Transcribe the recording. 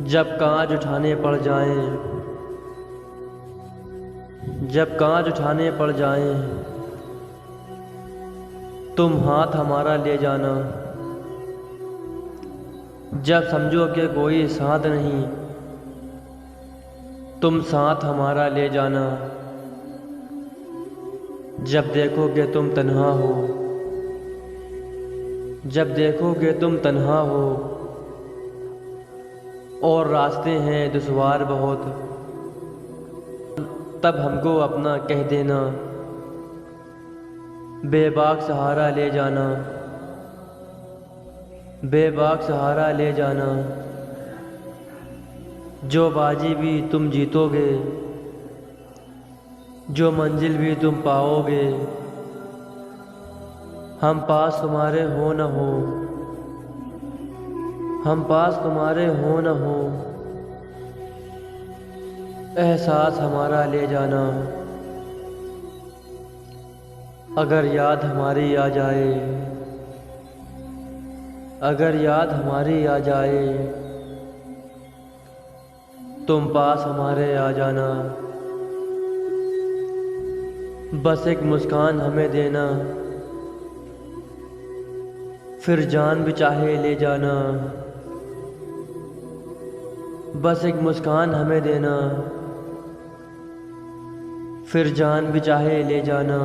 जब कांच उठाने पड़ जाएं, जब कांच उठाने पड़ जाएं, तुम हाथ हमारा ले जाना। जब समझो कि कोई साथ नहीं, तुम साथ हमारा ले जाना। जब देखोगे तुम तन्हा हो, जब देखोगे तुम तन्हा हो और रास्ते हैं दुश्वार बहुत, तब हमको अपना कह देना, बेबाक सहारा ले जाना, बेबाक सहारा ले जाना। जो बाजी भी तुम जीतोगे, जो मंजिल भी तुम पाओगे, हम पास तुम्हारे हो न हो, हम पास तुम्हारे हो न हो, एहसास हमारा ले जाना। अगर याद हमारी आ जाए, अगर याद हमारी आ जाए, तुम पास हमारे आ जाना। बस एक मुस्कान हमें देना, फिर जान भी चाहे ले जाना। बस एक मुस्कान हमें देना, फिर जान भी चाहे ले जाना।